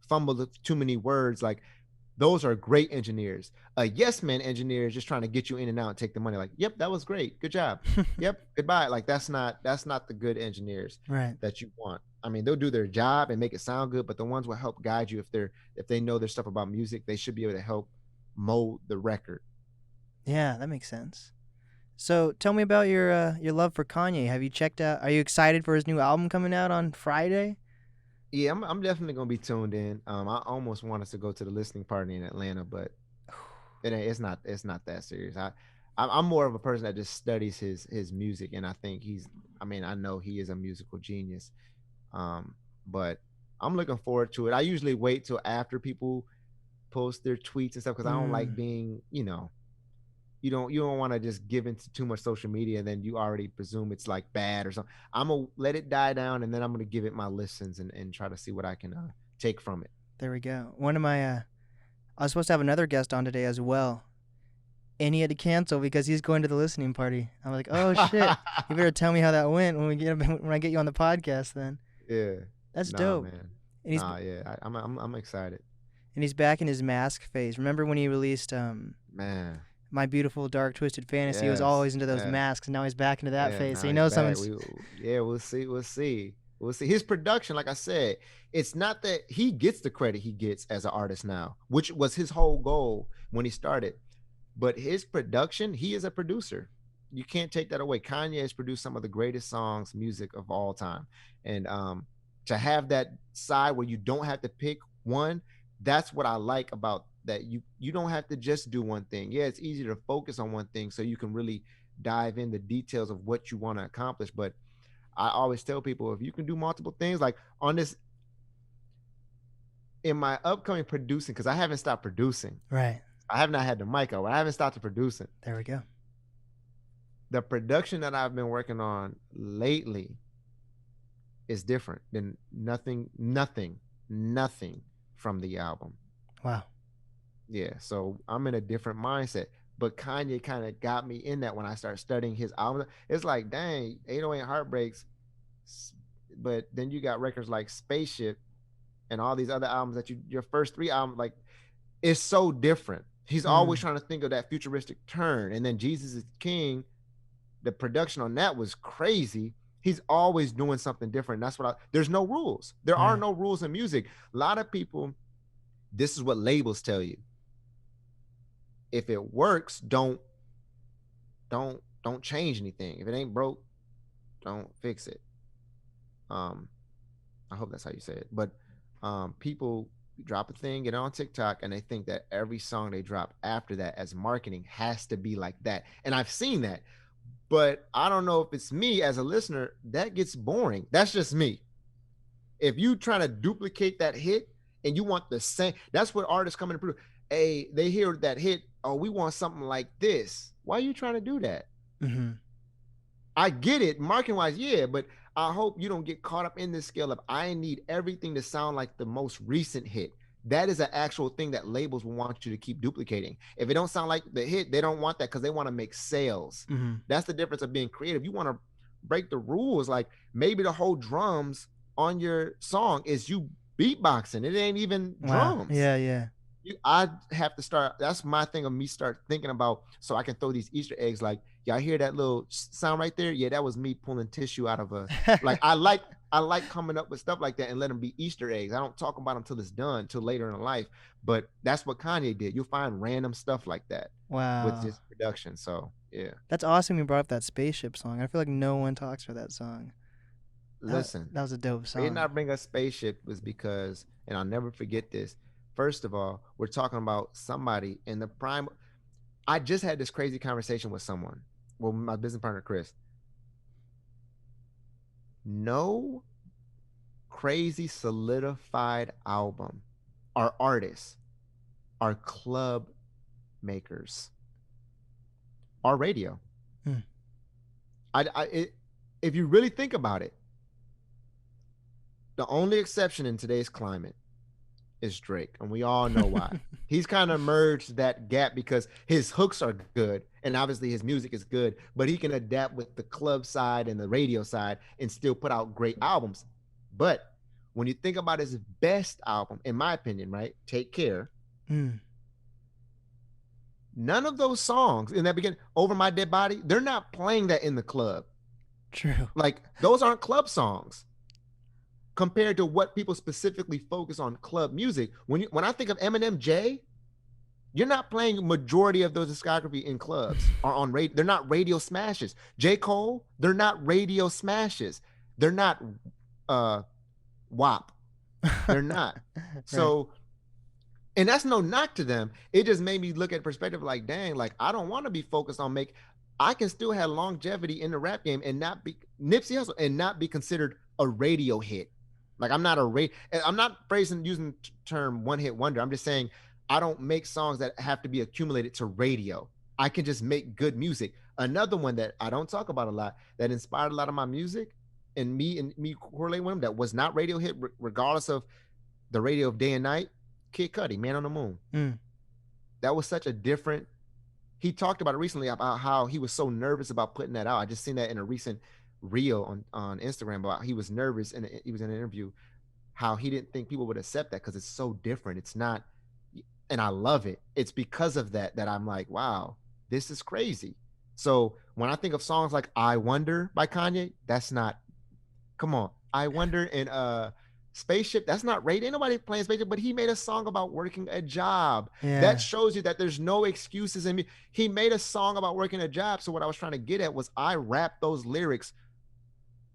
fumble too many words, like those are great engineers. A yes man engineer is just trying to get you in and out and take the money. Like, yep, that was great, good job. Yep, goodbye. Like that's not the good engineers Right. that you want. I mean, they'll do their job and make it sound good, but the ones will help guide you if they know their stuff about music, they should be able to help mold the record. Yeah, that makes sense. So tell me about your love for Kanye. Have you checked out? Are you excited for his new album coming out on Friday? Yeah, I'm definitely gonna be tuned in. I almost want us to go to the listening party in Atlanta, but it's not that serious. I'm more of a person that just studies his music, and I think I mean I know he is a musical genius. Um, but I'm looking forward to it. I usually wait till after people post their tweets and stuff because I don't like Mm, being, you don't want to just give into too much social media and then you already presume it's like bad or something. I'm gonna let it die down and then I'm gonna give it my listens and try to see what I can take from it. there we go. One of my I was supposed to have another guest on today as well, and he had to cancel because he's going to the listening party. I'm like, oh shit! You better tell me how that went when I get you on the podcast. Then Yeah. that's Nah, dope. man. And Nah, yeah. I'm excited. he's back in his mask phase. Remember when he released Man. My Beautiful Dark Twisted Fantasy? He was Yes. always into those Yes. masks, and now he's back into that Yeah. phase. So Now you he's know back. something's Yeah, we'll see. We'll see. We'll see. His production, like I said, it's not that he gets the credit he gets as an artist now, which was his whole goal when he started. But his production, he is a producer. you can't take that away. Kanye has produced some of the greatest songs, music of all time. And to have that side where you don't have to pick one, that's what I like about that. You don't have to just do one thing. Yeah, it's easy to focus on one thing so you can really dive in the details of what you want to accomplish. But I always tell people, if you can do multiple things, like on this, in my upcoming producing, because I haven't stopped producing. Right. I have not had the mic out. I haven't stopped producing. There we go. The production that I've been working on lately is different than nothing from the album. Wow. Yeah. So I'm in a different mindset. But Kanye kind of got me in that when I started studying his album. It's like, dang, 808 Heartbreaks. But then you got records like Spaceship and all these other albums that your first 3 albums, like, it's so different. He's always trying to think of that futuristic turn. And then Jesus is King, the production on that was crazy. He's always doing something different. That's what there's no rules. There are no rules in music. A lot of people, this is what labels tell you. If it works, don't change anything. If it ain't broke, don't fix it. I hope that's how you say it. But people drop a thing, get on TikTok, and they think that every song they drop after that as marketing has to be like that. And I've seen that, but I don't know if it's me as a listener, that gets boring. That's just me. If you try to duplicate that hit and you want the same, that's what artists come in to prove. Hey, they hear that hit. Oh, we want something like this. Why are you trying to do that? Mm-hmm. I get it, marketing wise, yeah, but I hope you don't get caught up in this scale of I need everything to sound like the most recent hit. That is an actual thing that labels will want you to keep duplicating. If it don't sound like the hit, they don't want that because they want to make sales. Mm-hmm. That's the difference of being creative. You want to break the rules. Like maybe the whole drums on your song is you beatboxing. It ain't even drums. Yeah. I have to start. That's my thing of me start thinking about so I can throw these Easter eggs. Like, y'all hear that little sound right there? Yeah, that was me pulling tissue out of a. Like, I like coming up with stuff like that and let them be Easter eggs. I don't talk about them till it's done, till later in life. But that's what Kanye did. You'll find random stuff like that. Wow. With his production. So yeah. That's awesome. You brought up that Spaceship song. I feel like no one talks for that song. Listen, that was a dope song. The reason I bring up Spaceship was because, and I'll never forget this. First of all, we're talking about somebody in the prime. I just had this crazy conversation with someone. Well, my business partner, Chris. No crazy solidified album are artists, are club makers, are radio. If you really think about it, the only exception in today's climate is Drake, and we all know why. He's kind of merged that gap because his hooks are good and obviously his music is good, but he can adapt with the club side and the radio side and still put out great albums. But when you think about his best album, in my opinion, right, Take Care, none of those songs in that beginning, Over My Dead Body, they're not playing that in the club. True. Like, those aren't club songs compared to what people specifically focus on club music. When I think of Eminem, Jay, you're not playing majority of those discography in clubs or on radio. They're not radio smashes. J. Cole, they're not radio smashes. They're not WAP. They're not. So, and that's no knock to them. It just made me look at perspective like, dang, like I don't want to be focused on I can still have longevity in the rap game and not be Nipsey Hussle and not be considered a radio hit. Like I'm not using the term one hit wonder. I'm just saying I don't make songs that have to be accumulated to radio. I can just make good music. Another one that I don't talk about a lot that inspired a lot of my music and me correlating with him that was not radio hit regardless of the radio of day and night. Kid Cudi, Man on the Moon. That was such a different. He talked about it recently about how he was so nervous about putting that out. I just seen that in a recent reel on Instagram about he was nervous and he was in an interview how he didn't think people would accept that because it's so different. It's not, and I love it. It's because of that I'm like, wow, this is crazy. So when I think of songs like I Wonder by Kanye, that's not, come on. I Wonder and Spaceship, that's not radio. Ain't nobody playing Spaceship, but he made a song about working a job. That Yeah. shows you that there's no excuses in me. He made a song about working a job. So what I was trying to get at was I rapped those lyrics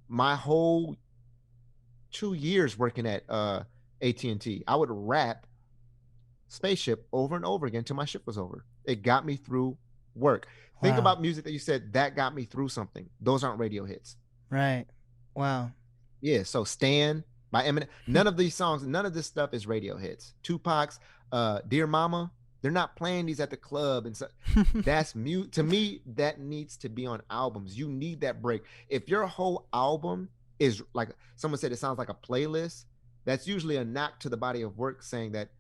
my whole 2 years working at AT&T. I would rap Spaceship over and over again till my shift was over. It got me through work. Think Wow. about music that you said that got me through something. Those aren't radio hits. Right. Wow. Yeah, so Stan by Eminem. None of these songs, none of this stuff is radio hits. Tupac's Dear Mama, they're not playing these at the club. And so that's mute. To me, that needs to be on albums. You need that break. If your whole album is like someone said, it sounds like a playlist, that's usually a knock to the body of work saying that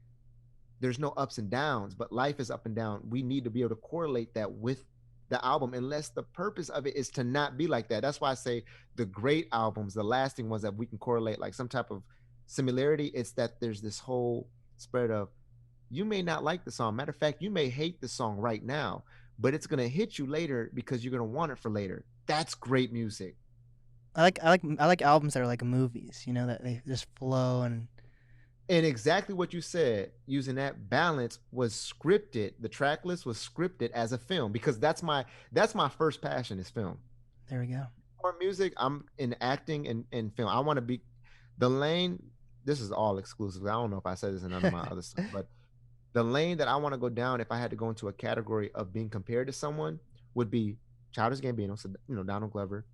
there's no ups and downs, but life is up and down. We need to be able to correlate that with the album, unless the purpose of it is to not be like that. That's why I say the great albums, the lasting ones that we can correlate like some type of similarity, it's that there's this whole spread of, you may not like the song. Matter of fact, you may hate the song right now, but it's going to hit you later because you're going to want it for later. That's great music. I like albums that are like movies, you know, that they just flow and exactly what you said, using that balance was scripted. The track list was scripted as a film because that's my first passion is film. there we go. Or music, I'm in acting and film. I want to be the lane. This is all exclusive. I don't know if I said this in none of my other stuff, but the lane that I want to go down, if I had to go into a category of being compared to someone, would be Childish Gambino, so Donald Glover,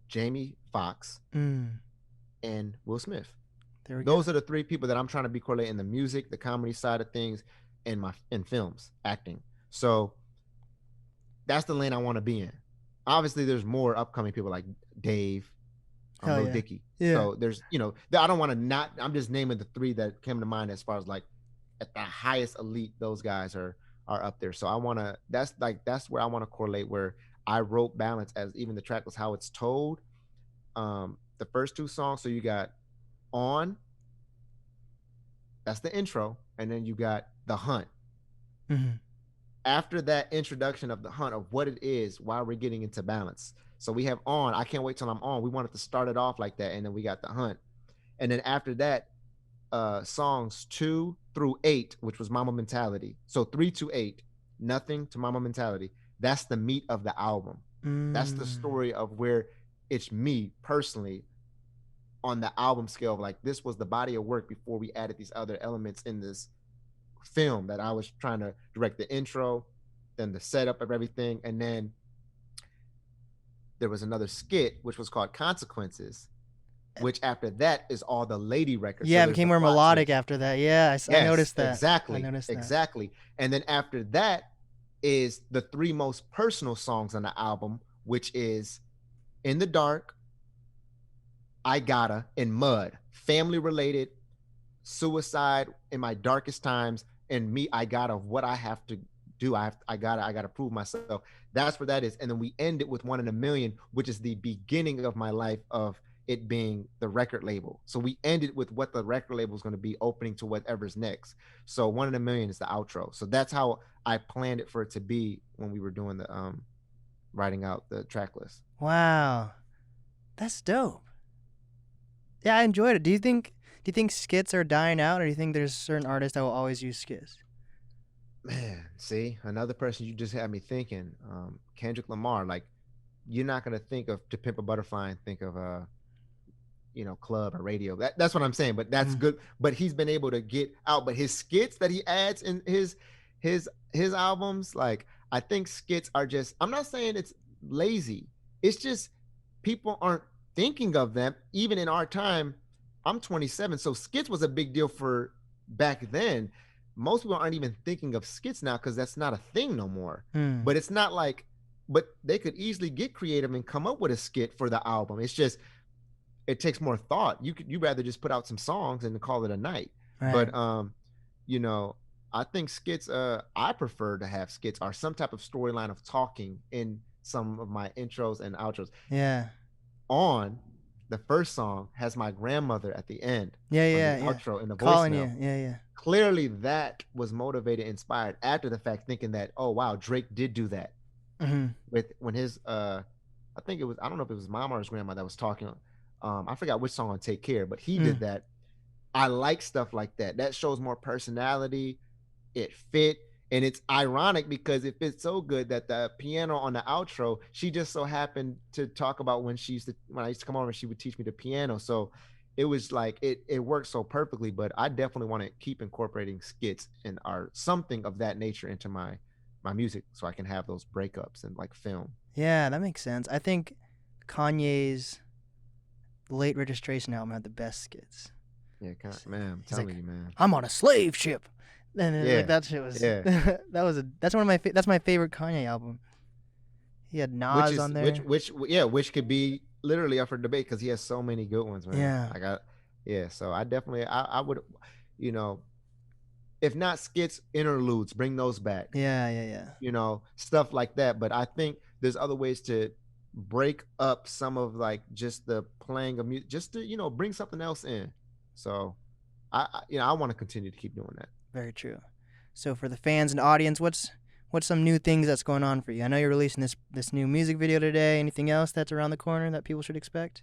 Jamie Foxx, and Will Smith. Those are the three people that I'm trying to be correlating the music, the comedy side of things, and in films, acting. So that's the lane I want to be in. Obviously, there's more upcoming people like Dave, Lil Dicky. Yeah. So there's, I don't want to not. I'm just naming the three that came to mind as far as like at the highest elite. Those guys are up there. So I want to. That's where I want to correlate. Where I wrote balance as even the track was how it's told. The first two songs. So you got On, that's the intro, and then you got The Hunt. After that introduction of The Hunt, of what it is, why we're getting into balance. So we have On, I Can't Wait Till I'm On. We wanted to start it off like that, and then we got The Hunt. And then after that, songs 2 through 8, which was Mamba Mentality. So 3 to 8, Nothing to Mamba Mentality. That's the meat of the album. That's the story of where it's me personally on the album scale of like, this was the body of work before we added these other elements in this film that I was trying to direct, the intro, then the setup of everything. And then there was another skit, which was called Consequences, which after that is all the lady records. Yeah, so it became more melodic after that. Yeah, I noticed that. Exactly. I noticed that. Exactly. And then after that is the 3 most personal songs on the album, which is In the Dark, I Gotta, and Mud. Family related, suicide in my darkest times, and me, I gotta, what I have to do. I gotta prove myself. That's where that is. And then we end it with 1 in a Million, which is the beginning of my life of it being the record label. So we ended with what the record label is going to be, opening to whatever's next. So 1 in a Million is the outro. So that's how I planned it for it to be when we were doing the writing out the track list. Wow, that's dope. Yeah, I enjoyed it. Do you think skits are dying out, or do you think there's certain artists that will always use skits? Man, see, another person you just had me thinking, Kendrick Lamar. Like, you're not gonna think of To Pimp a Butterfly and think of club or radio. That's what I'm saying. But that's good. But he's been able to get out. But his skits that he adds in his albums, like, I think skits are just, I'm not saying it's lazy. It's just people aren't thinking of them. Even in our time, I'm 27, so skits was a big deal for back then. Most people aren't even thinking of skits now because that's not a thing no more. But it's not like, but they could easily get creative and come up with a skit for the album. It's just, it takes more thought. You rather just put out some songs and call it a night. Right. But I think skits, I prefer to have skits or some type of storyline of talking in some of my intros and outros. Yeah. On the first song has my grandmother at the end. Yeah. Outro in the calling voicemail. You. Yeah. Clearly that was motivated, inspired after the fact, thinking that, oh wow, Drake did do that. With when his I think it was, I don't know if it was mom or his grandma that was talking I forgot which song on Take Care, but he did that. I like stuff like that. That shows more personality. It fit. And it's ironic because it fits so good that the piano on the outro, she just so happened to talk about when I used to come over and she would teach me the piano. So it was like it worked so perfectly. But I definitely want to keep incorporating skits and art, something of that nature into my music, so I can have those breakups and like film. Yeah, that makes sense. I think Kanye's Late Registration album had the best skits. Yeah, man, I'm telling you, man. I'm on a slave ship. And Yeah, like that shit was yeah. that's one of my that's my favorite Kanye album. He had Nas on there. Which could be literally up for debate because he has so many good ones, man. Yeah. So I definitely I would, you know, if not skits, interludes, bring those back. Yeah. Stuff like that. But I think there's other ways to break up some of like just the playing of music, just to bring something else in. So I want to continue to keep doing that. Very true. So for the fans and audience, what's some new things that's going on for you? I know you're releasing this new music video today. Anything else that's around the corner that people should expect?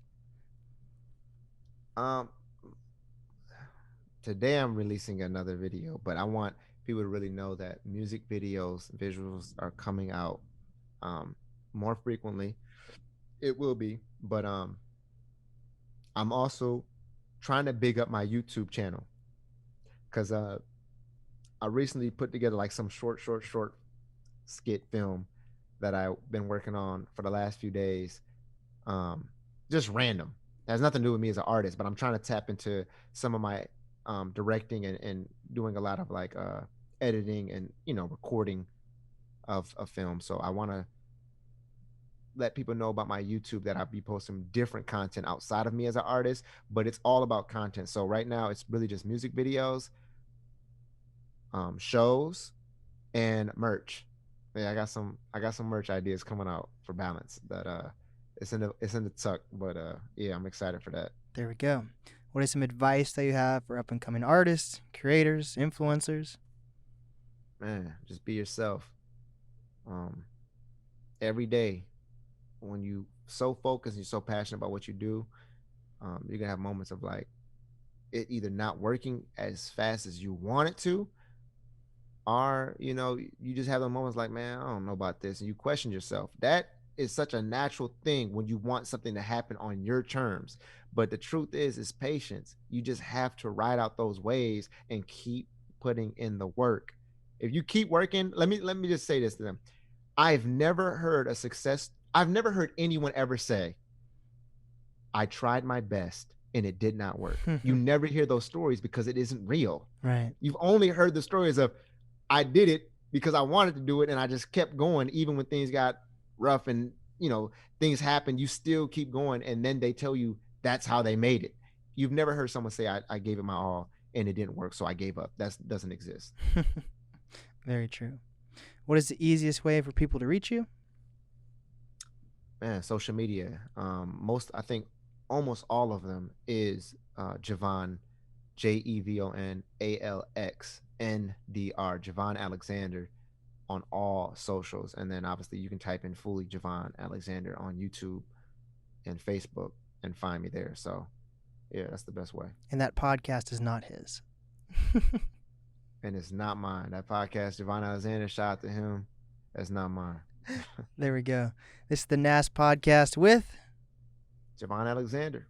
Today I'm releasing another video, but I want people to really know that music videos, visuals are coming out more frequently. It will be, but I'm also trying to big up my YouTube channel because I recently put together like some short skit film that I've been working on for the last few days. Just random. It has nothing to do with me as an artist, but I'm trying to tap into some of my directing and doing a lot of like editing and recording of film. So I want to let people know about my YouTube that I'll be posting different content outside of me as an artist, but it's all about content. So right now it's really just music videos, shows, and merch. Yeah, I got some merch ideas coming out for Balance that it's in the tuck, but yeah, I'm excited for that. There we go. What is some advice that you have for up and coming artists, creators, influencers? Man, just be yourself. Every day, when you so focused and you're so passionate about what you do, you're gonna have moments of like it either not working as fast as you want it to, or you just have the moments like, man, I don't know about this, and you question yourself. That is such a natural thing when you want something to happen on your terms. But the truth is patience. You just have to ride out those waves and keep putting in the work. If you keep working, let me just say this to them. I've never heard anyone ever say, I tried my best and it did not work. You never hear those stories because it isn't real. Right. You've only heard the stories of, I did it because I wanted to do it and I just kept going even when things got rough and things happen. You still keep going, and then they tell you that's how they made it. You've never heard someone say, I gave it my all and it didn't work, so I gave up. That doesn't exist. Very true. What is the easiest way for people to reach you? Man, social media. I think almost all of them is Jevon, Jevon Alexandr, Jevon Alexander, on all socials. And then obviously you can type in fully Jevon Alexander on YouTube and Facebook and find me there. So yeah, that's the best way. And that podcast is not his. And it's not mine. That podcast, Jevon Alexander, shout out to him. That's not mine. There we go. This is the NAST podcast with Jevon Alexander.